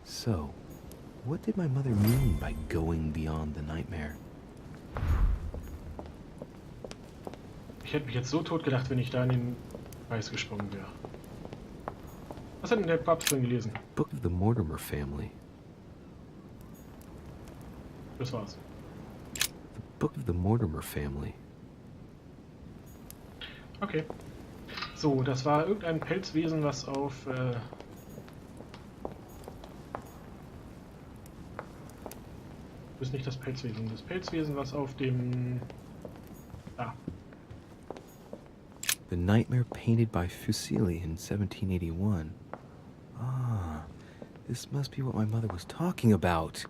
So, what did my mother mean by going beyond the nightmare? Ich hätte mich jetzt so tot gedacht, wenn ich da in den Kreis gesprungen wäre. Was hat denn der Papst drin gelesen? Book of the Mortimer family. Das war's. The Book of the Mortimer family. Okay. So, das war irgendein Pelzwesen, was auf... ist nicht das Pelzwesen. Das Pelzwesen, was auf dem... Da. The nightmare painted by Fuseli in 1781. Ah, this must be what my mother was talking about.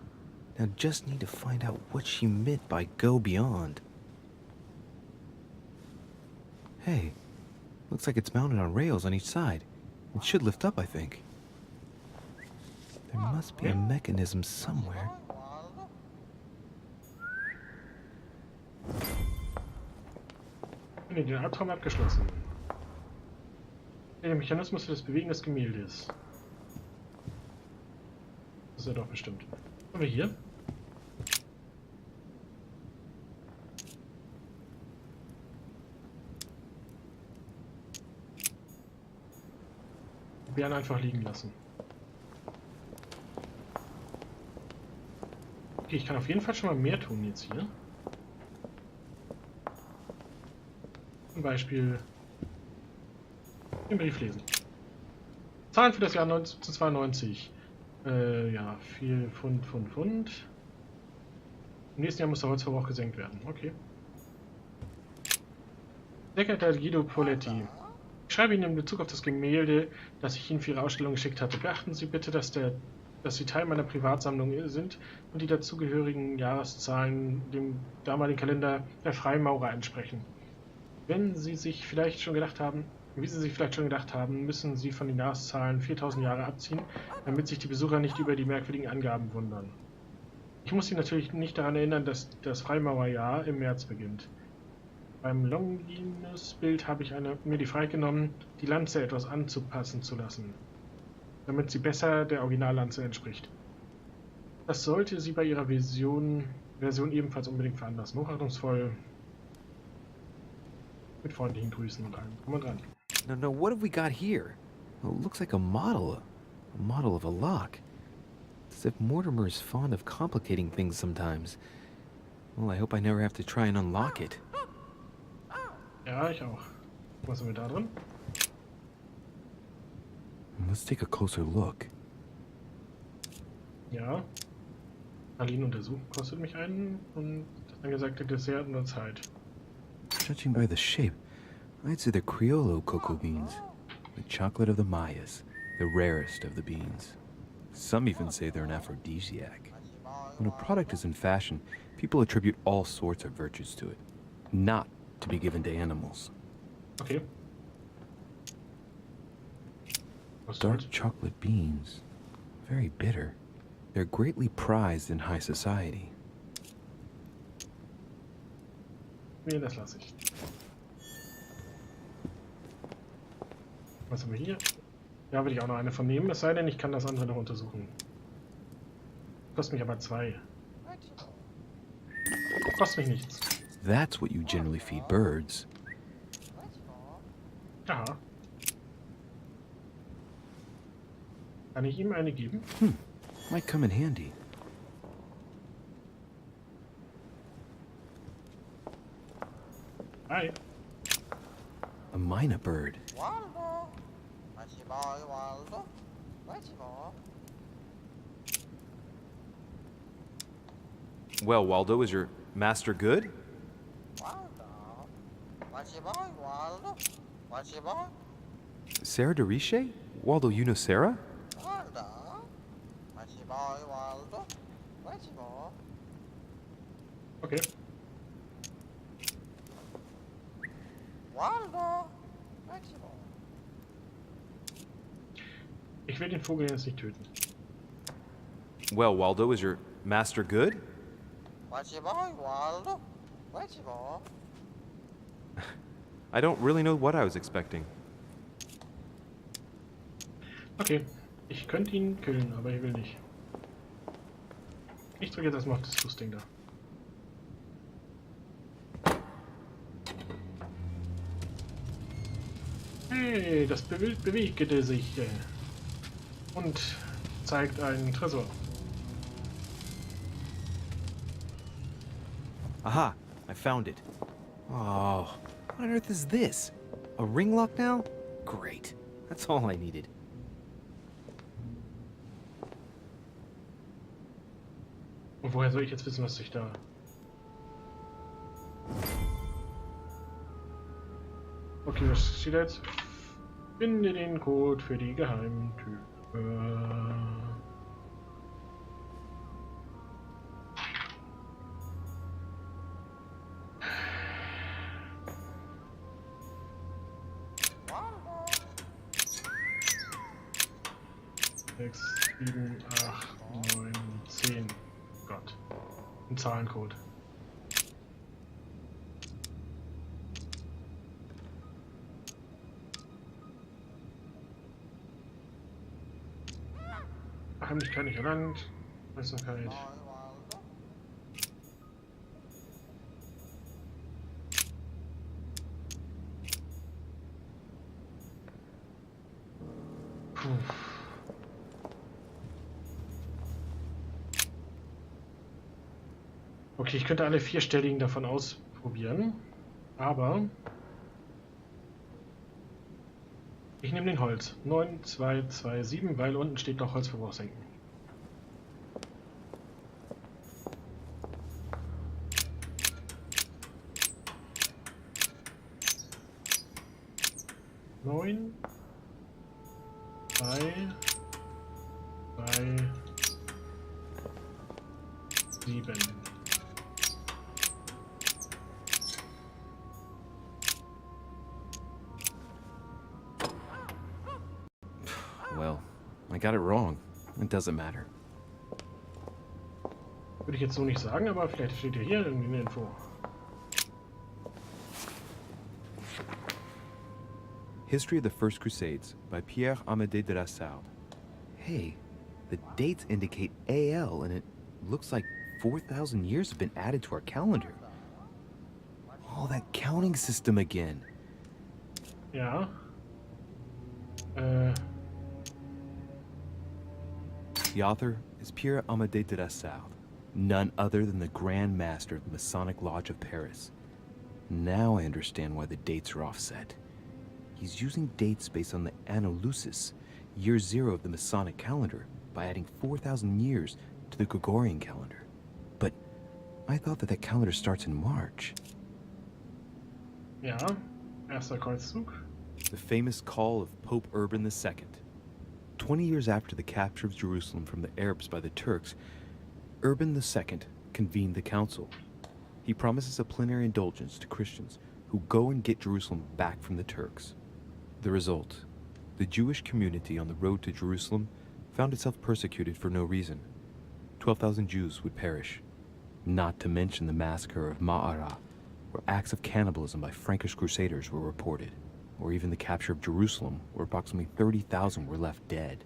Now just need to find out what she meant by go beyond. Hey, looks like it's mounted on rails on each side. It should lift up, I think. There must be a mechanism somewhere. Nee, den Albtraum abgeschlossen. Der Mechanismus für das Bewegen des Gemäldes. Das ist er doch bestimmt. Haben wir hier? Bären einfach liegen lassen. Okay, ich kann auf jeden Fall schon mal mehr tun jetzt hier. Zum Beispiel den Brief lesen. Zahlen für das Jahr 1992. Ja, viel Pfund. Im nächsten Jahr muss der Holzverbrauch gesenkt werden. Okay. Sehr geehrter Guido Poletti, ich schreibe Ihnen in Bezug auf das Gemälde, das ich Ihnen für Ihre Ausstellung geschickt hatte. Beachten Sie bitte, dass Sie Teil meiner Privatsammlung sind und die dazugehörigen Jahreszahlen dem damaligen Kalender der Freimaurer entsprechen. Wie Sie sich vielleicht schon gedacht haben, müssen Sie von den Jahreszahlen 4000 Jahre abziehen, damit sich die Besucher nicht über die merkwürdigen Angaben wundern. Ich muss Sie natürlich nicht daran erinnern, dass das Freimaurerjahr im März beginnt. Beim Longinus-Bild habe ich mir die Freiheit genommen, die Lanze etwas anzupassen zu lassen, damit sie besser der Originallanze entspricht. Das sollte Sie bei Ihrer Version ebenfalls unbedingt veranlassen. Hochachtungsvoll, mit freundlichen Grüßen und allem. Komm mal dran. No, what have we got here? Well, it looks like a model of a lock. It's as if Mortimer is fond of complicating things sometimes. Well, I hope I never have to try and unlock it. Ja, ich auch. Was haben wir da drin? Let's take a closer look. Ja. Aline untersuchen kostet mich einen und das angesagte Dessert nur Zeit. Judging by the shape, I'd say they're Criollo cocoa beans, the chocolate of the Mayas, the rarest of the beans. Some even say they're an aphrodisiac. When a product is in fashion, people attribute all sorts of virtues to it, not to be given to animals. Okay. Dark chocolate beans, very bitter. They're greatly prized in high society. Nee, das lasse ich. Was haben wir hier? Ja, will ich auch noch eine von nehmen, es sei denn, ich kann das andere noch untersuchen. Kostet mich aber 2. Kostet mich nichts. That's what you generally feed birds. Ja. Kann ich ihm eine geben? Might come in handy. Hi. A mina bird. Well, Waldo, is your master good? Sarah DeRiche? Waldo, you know Sarah? Okay. Ich will den Vogel jetzt nicht töten. Well, Waldo, is your master good? I don't really know what I was expecting. Okay. Ich könnte ihn killen, aber ich will nicht. Ich drücke jetzt erstmal auf das Fußding da. Hey, das bewegte sich und zeigt einen Tresor. Aha, I found it. Oh, what on earth is this? A ring lock now? Great. That's all I needed. Und woher soll ich jetzt wissen, was sich da... Okay, was steht da jetzt? Finde den Code für die Geheimtür. 6, 7, 8, 9, 10. Gott. Ein Zahlencode. Heimlichkeit nicht erlangt. Aufmerksamkeit. Puh. Okay, ich könnte alle 4-stelligen davon ausprobieren, aber ich nehme den Holz. 9, 2, 2, 7, weil unten steht noch Holzverbrauch senken. Neun, 3, 2, 7. Well, I got it wrong. It doesn't matter. Würde ich jetzt so nicht sagen, aber vielleicht steht ja hier irgendwie eine Info. History of the First Crusades by Pierre Amédée de la Salle. Hey, the dates indicate AL and it looks like 4,000 years have been added to our calendar. Oh, that counting system again. Ja. The author is Pierre Amédée de la Salle, none other than the Grand Master of the Masonic Lodge of Paris. Now I understand why the dates are offset. He's using dates based on the Anno Lucis, year 0 of the Masonic calendar, by adding 4,000 years to the Gregorian calendar. But I thought that calendar starts in March. Ja, erster Kreuzzug. The famous call of Pope Urban II. 20 years after the capture of Jerusalem from the Arabs by the Turks, Urban II convened the council. He promises a plenary indulgence to Christians who go and get Jerusalem back from the Turks. The result, the Jewish community on the road to Jerusalem found itself persecuted for no reason. 12,000 Jews would perish, not to mention the massacre of Ma'ara, where acts of cannibalism by Frankish crusaders were reported, or even the capture of Jerusalem, where approximately 30,000 were left dead.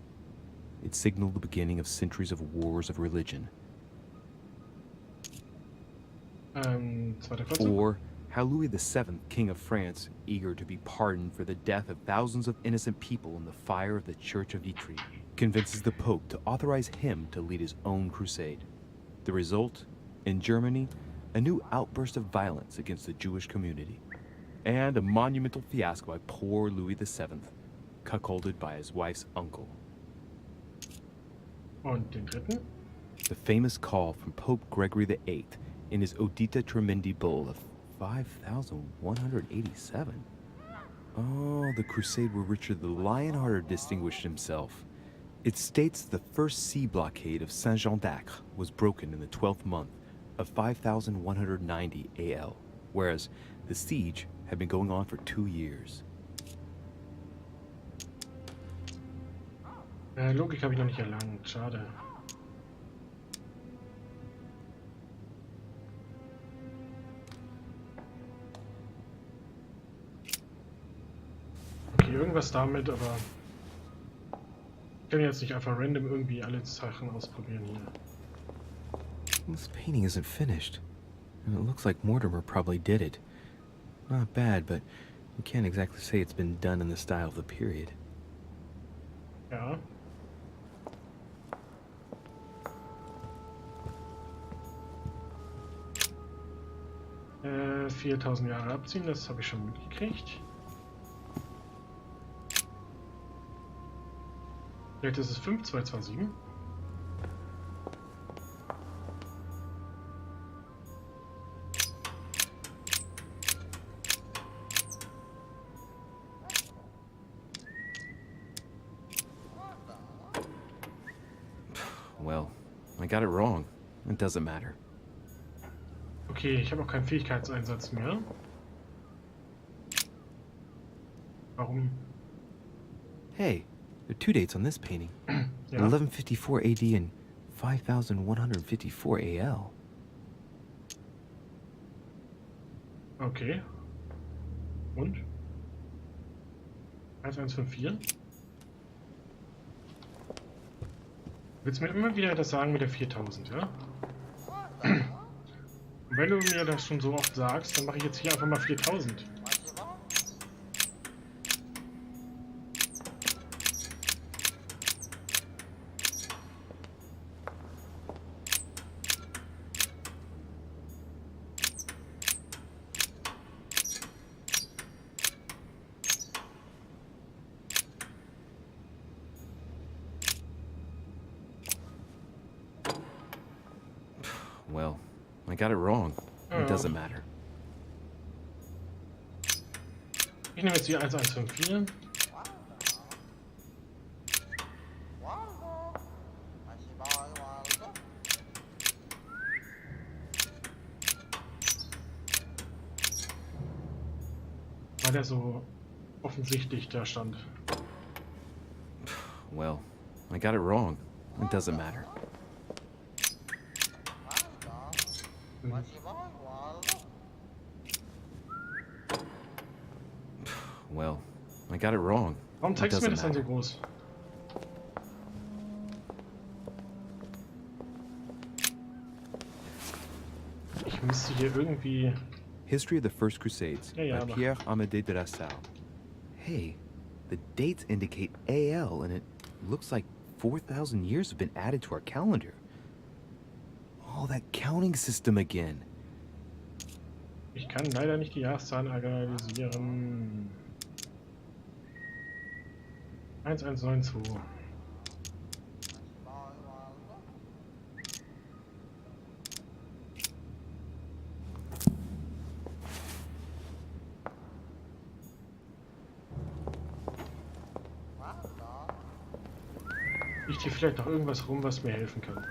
It signaled the beginning of centuries of wars of religion. Zweiter Kreuzzug. Or how Louis VII, King of France, eager to be pardoned for the death of thousands of innocent people in the fire of the Church of Vitry, convinces the Pope to authorize him to lead his own crusade. The result, in Germany, a new outburst of violence against the Jewish community, and a monumental fiasco by poor Louis VII, cuckolded by his wife's uncle. Und den dritten. The famous call from Pope Gregory VIII in his Audita Tremendi Bull of 5,187. Oh, the crusade where Richard the Lionhearted distinguished himself. It states the first sea blockade of Saint-Jean d'Acre was broken in the 12th month of 5,190 AL, whereas the siege had been going on for 2 years. Logik habe ich noch nicht erlangt, schade. Okay, irgendwas damit, aber ich kann jetzt nicht einfach random irgendwie alle Sachen ausprobieren hier. This painting isn't finished, and it looks like Mortimer probably did it. Not bad, but you can't exactly say it's been done in the style of the period. Ja. Äh, 4000 Jahre abziehen, das habe ich schon mitgekriegt. Vielleicht ist es 5227. Well, I got it wrong. It doesn't matter. Okay, ich habe auch keinen Fähigkeitseinsatz mehr. Warum? Hey, there are two dates on this painting. Ja. 1154 AD and 5154 AL. Okay. Und? 1154? Willst du mir immer wieder das sagen mit der 4000, ja? Und wenn du mir das schon so oft sagst, dann mache ich jetzt hier einfach mal 4000. Well, I got it wrong. It doesn't matter. Ich nehme jetzt hier 1154. Weil der so offensichtlich da stand. Well, I got it wrong. It doesn't matter. Well, I got it wrong. Warum It zeigst du mir doesn't das dann so matter. groß? Ich müsste hier irgendwie... History of the First Crusades Yeah, by but- Pierre Amédée de Rassalle. Hey, the dates indicate AL, and it looks like 4,000 years have been added to our calendar. Oh, that counting system again. Ich kann leider nicht die Jahreszahlen analysieren. 1192. Liegt hier vielleicht noch irgendwas rum, was mir helfen kann?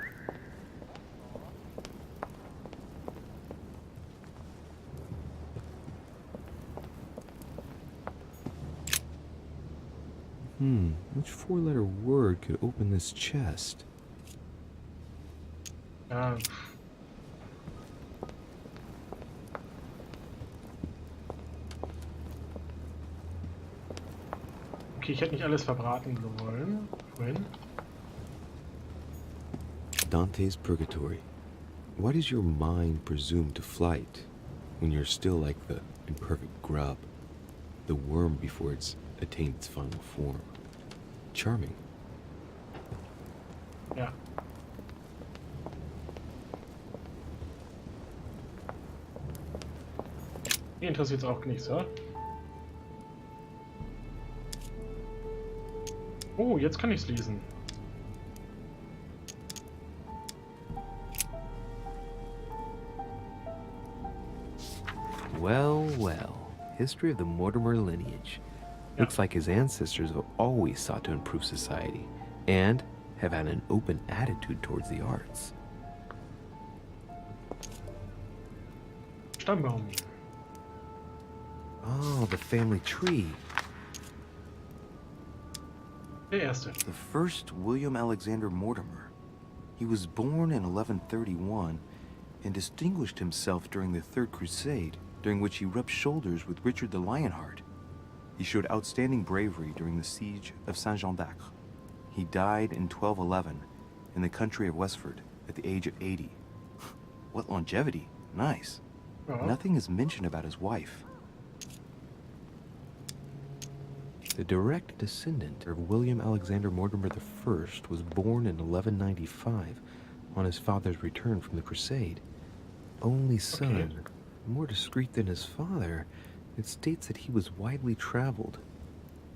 Which four-letter word could open this chest? Ja. Okay, ich hätte nicht alles verbraten wollen. Vorhin. Dante's Purgatory. Why does your mind presume to flight when you're still like the imperfect grub, the worm before it's attained its final form? Charming. Ja. Die interessiert es auch nicht, so. Oh, jetzt kann ich es lesen. Well, well. History of the Mortimer lineage. Looks like his ancestors have always sought to improve society and have had an open attitude towards the arts. Stammbaum. Oh, the family tree. Der erste. The first William Alexander Mortimer. He was born in 1131 and distinguished himself during the Third Crusade, during which he rubbed shoulders with Richard the Lionheart. He showed outstanding bravery during the siege of Saint-Jean d'Acre. He died in 1211 in the country of Westford at the age of 80. what longevity. Nice. Ja. Nothing is mentioned about his wife. The direct descendant of William Alexander Mortimer I was born in 1195 on his father's return from the Crusade. Only son, more discreet than his father, it states that he was widely traveled.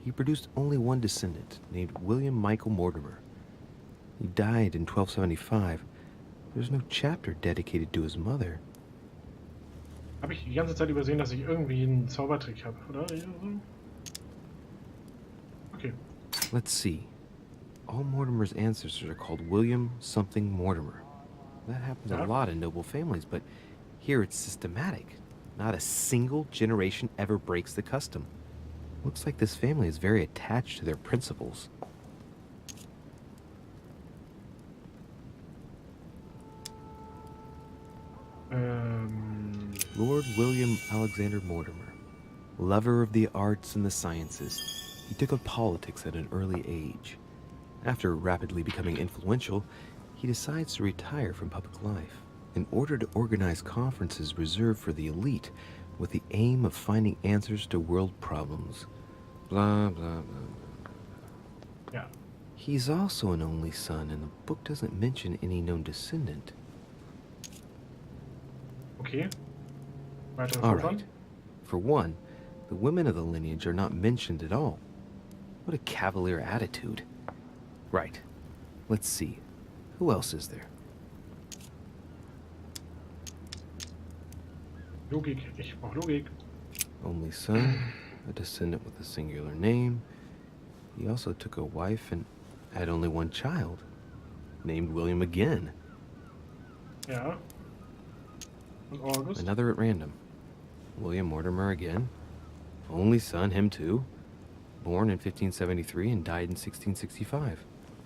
He produced only one descendant, named William Michael Mortimer. He died in 1275. There's no chapter dedicated to his mother. Habe ich die ganze Zeit übersehen, dass ich irgendwie einen Zaubertrick habe, oder? Okay. Let's see. All Mortimer's ancestors are called William something Mortimer. That happens a lot in noble families, but here it's systematic. Not a single generation ever breaks the custom. Looks like this family is very attached to their principles. Lord William Alexander Mortimer, lover of the arts and the sciences, he took up politics at an early age. After rapidly becoming influential, he decides to retire from public life in order to organize conferences reserved for the elite with the aim of finding answers to world problems. Blah, blah, blah, blah. Yeah. He's also an only son, and the book doesn't mention any known descendant. Okay. Weitere All Vorfahren? right. For one, the women of the lineage are not mentioned at all. What a cavalier attitude. Right. Let's see. Who else is there? Logik. Ich brauche Logik. Only son, a descendant with a singular name. He also took a wife and had only one child, named William again. Ja. Und August? Another at random. William Mortimer again. Only son, him too. Born in 1573 and died in 1665.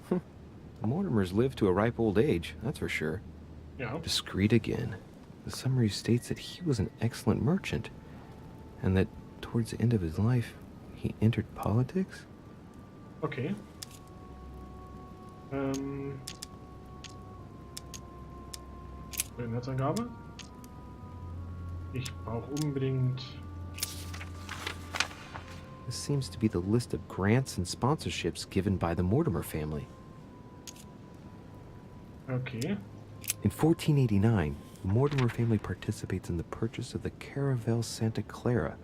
The Mortimers lived to a ripe old age, that's for sure. Ja. Discreet again. The summary states that he was an excellent merchant, and that towards the end of his life, he entered politics? Okay. Inhaltsangabe? Ich brauche unbedingt... This seems to be the list of grants and sponsorships given by the Mortimer family. Okay. In 1489, the Mortimer family participates in the purchase of the Caravel Santa Clara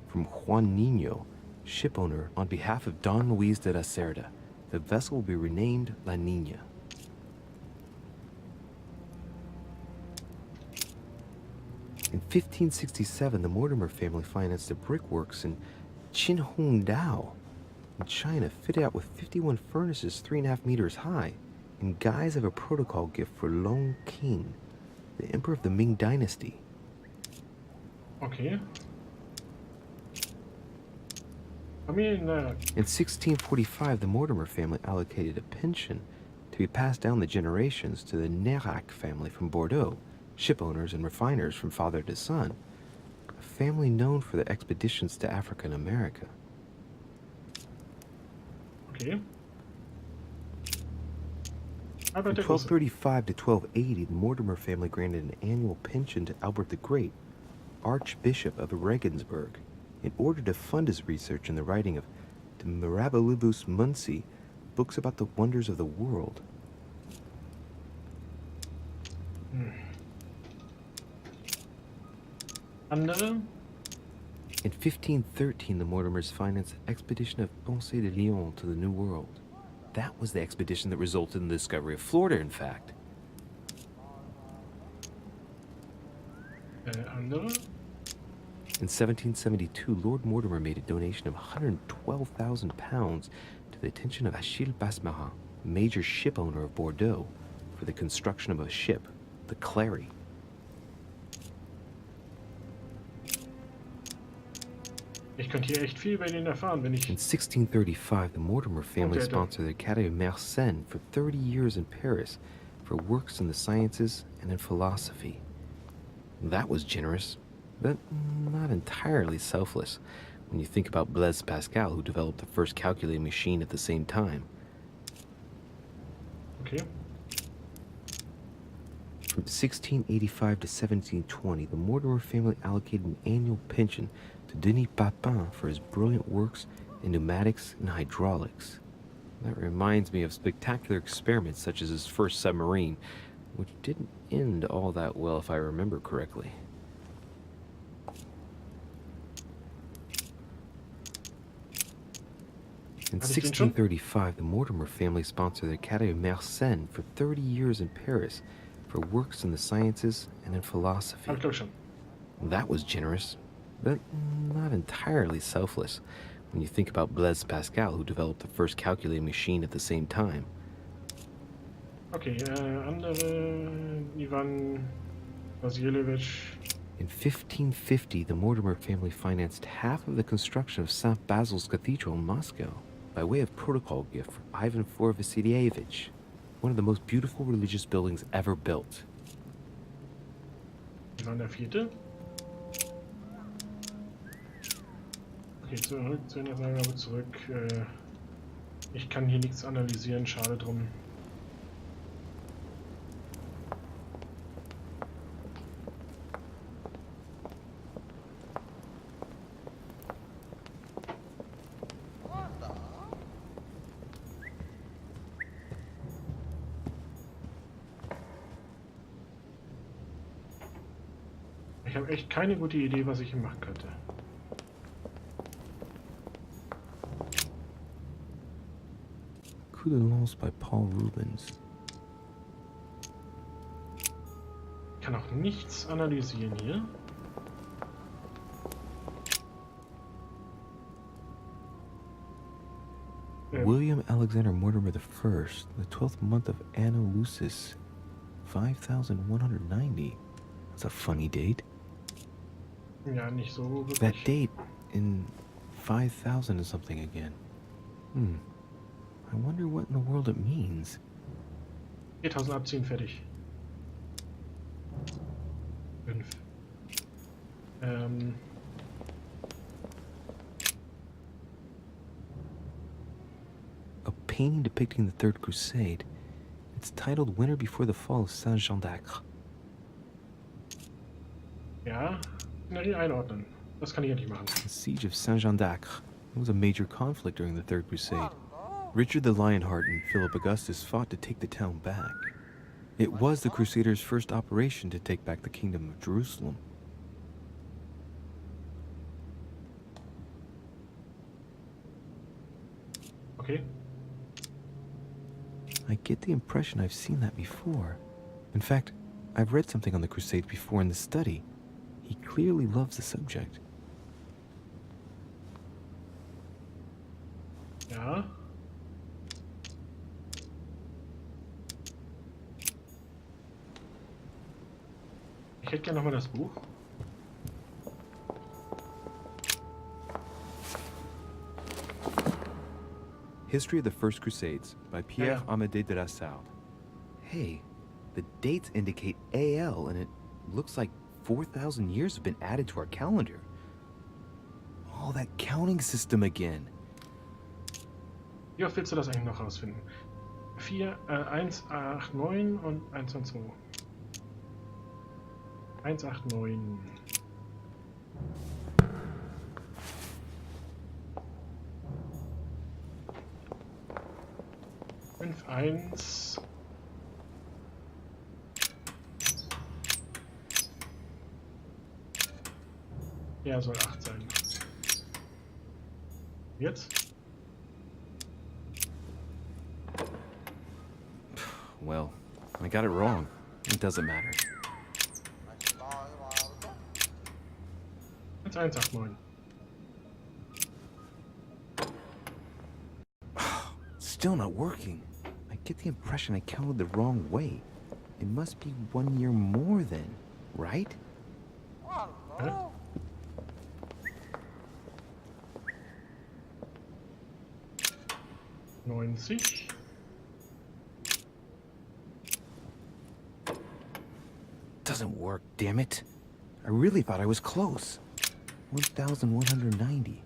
from Juan Niño, shipowner on behalf of Don Luis de la Cerda. The vessel will be renamed La Niña. In 1567, the Mortimer family financed the brickworks in Qinhongdao in China, fitted out with 51 furnaces 3.5 meters high, in guise of a protocol gift for Long Qing, the emperor of the Ming dynasty. Okay. Familienlehrer. In 1645, the Mortimer family allocated a pension to be passed down the generations to the Nerac family from Bordeaux, shipowners and refiners from father to son, a family known for their expeditions to Africa and America. Okay. In 1235 to 1280, the Mortimer family granted an annual pension to Albert the Great, Archbishop of Regensburg, in order to fund his research in the writing of De Mirabilibus Munci, books about the wonders of the world. Andere? In 1513, the Mortimers financed the expedition of Ponce de Leon to the New World. That was the expedition that resulted in the discovery of Florida, in fact. Andere? In 1772, Lord Mortimer made a donation of £112,000 to the attention of Achille Basmarin, major shipowner of Bordeaux, for the construction of a ship, the Clary. Ich könnte hier echt viel über den erfahren, wenn ich... In 1635, the Mortimer family Okay, sponsored the Academy of Mersenne for 30 years in Paris for works in the sciences and in philosophy. That was generous, but not entirely selfless when you think about Blaise Pascal, who developed the first calculating machine at the same time. Okay. From 1685 to 1720, the Mortimer family allocated an annual pension to Denis Papin for his brilliant works in pneumatics and hydraulics. That reminds me of spectacular experiments such as his first submarine, which didn't end all that well if I remember correctly. In 1635, the Mortimer family sponsored the Academy of Mersenne for 30 years in Paris for works in the sciences and in philosophy. That was generous, but not entirely selfless when you think about Blaise Pascal, who developed the first calculating machine at the same time. Okay, andere, Ivan Vasiljevich. In 1550, the Mortimer family financed half of the construction of St. Basil's Cathedral in Moscow by way of protocol gift for Ivan IV Vasilyevich, one of the most beautiful religious buildings ever built. Ivan der Vierte. Okay, zurück zu den Angabe zurück. Ich kann hier nichts analysieren, schade drum. Ich habe echt keine gute Idee, was ich hier machen könnte. Coup de Lance by Paul Rubens. Ich kann auch nichts analysieren hier. William Alexander Mortimer I, the 12th month of Anno Lucis, 5190. That's a funny date. Ja, nicht so wirklich. That date in 5000 is something again. I wonder what in the world it means. 4000 abziehen, fertig. 5. A painting depicting the Third Crusade. It's titled Winter Before the Fall of Saint-Jean d'Acre. Ja, Szenerie einordnen. Das kann ich endlich machen. The Siege of Saint-Jean d'Acre. It was a major conflict during the Third Crusade. Richard the Lionheart and Philip Augustus fought to take the town back. It was the Crusaders' first operation to take back the Kingdom of Jerusalem. Okay. I get the impression I've seen that before. In fact, I've read something on the Crusades before in the study. He clearly loves the subject. Ja. Ich hätte gerne nochmal das Buch. History of the First Crusades by Pierre Amédée de la Salle. Hey, the dates indicate AL, and it looks like 4,000 years have been added to our calendar. Oh, that counting system again. Wie oft willst du das eigentlich noch rausfinden? 189 und 112. 189. Fünf, 1. Ja, soll 8 sein. Jetzt? Well, I got it wrong. It doesn't matter. 189. Still not working. I get the impression I counted the wrong way. It must be 1 year more then, right? Hä? Neunzig. Doesn't work, damn it. I really thought I was close. 1,190.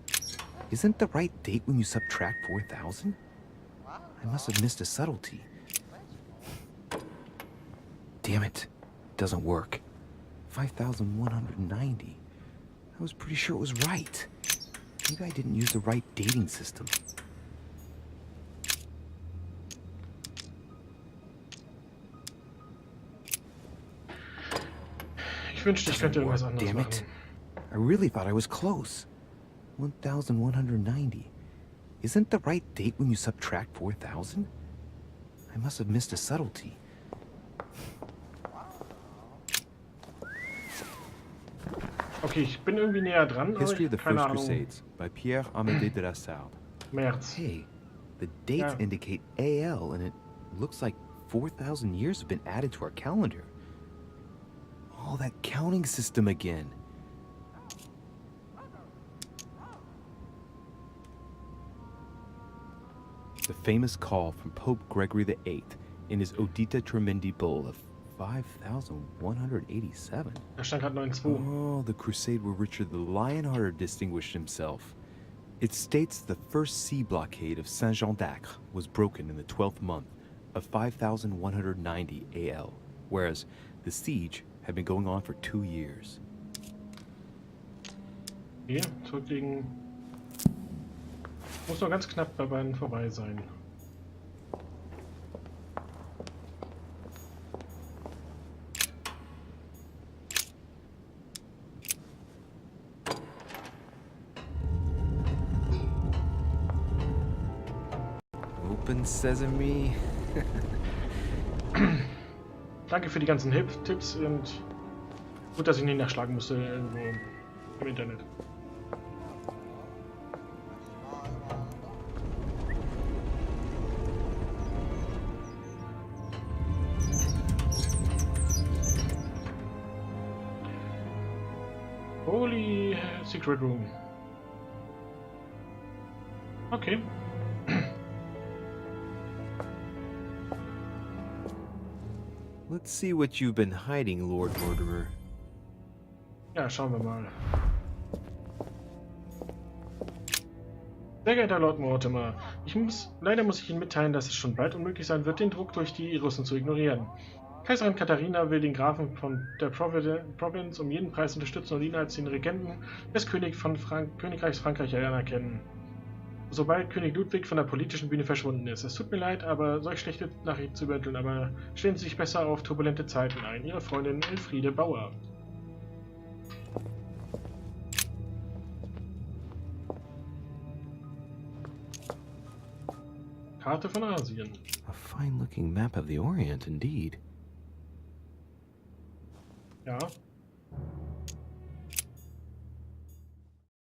Isn't the right date when you subtract 4,000? I must have missed a subtlety. Damn it. doesn't work. 5,190. I was pretty sure it was right. Maybe I didn't use the right dating system. Ich wünschte, ich könnte irgendwas anderes Damn machen. it. I really thought I was close. 1,190. Isn't the right date when you subtract 4,000? I must have missed a subtlety. Okay, ich bin irgendwie näher dran, aber History ich of the keine First Ahnung. Crusades by Pierre Amédée de la Salle. März. Hey, the dates Yeah. indicate AL, and it looks like 4,000 years have been added to our calendar. Oh, that counting system again. The famous call from Pope Gregory VIII in his Audita Tremendi Bull of 5,187. Da stand gerade 9,2. Oh, the crusade where Richard the Lionhearted distinguished himself. It states the first sea blockade of Saint-Jean d'Acre was broken in the 12th month of 5,190 AL, whereas the siege had been going on for 2 years. Hier, zurücklegen. Muss noch ganz knapp bei beiden vorbei sein. Open Sesame. Danke für die ganzen Tipps und gut, dass ich nicht nachschlagen musste irgendwo im Internet. Holy Secret Room. Okay. Let's see what you've been hiding, Lord Mortimer. Ja, schauen wir mal. Sehr geehrter Lord Mortimer, leider muss ich Ihnen mitteilen, dass es schon bald unmöglich sein wird, den Druck durch die Russen zu ignorieren. Kaiserin Katharina will den Grafen von der Provinz um jeden Preis unterstützen und ihn als den Regenten des Königreichs Frankreich anerkennen. Sobald König Ludwig von der politischen Bühne verschwunden ist. Es tut mir leid, aber solch schlechte Nachrichten zu übermitteln, aber stellen Sie sich besser auf turbulente Zeiten ein. Ihre Freundin Elfriede Bauer. Karte von Asien. A fine-looking map of the Orient, indeed. Ja,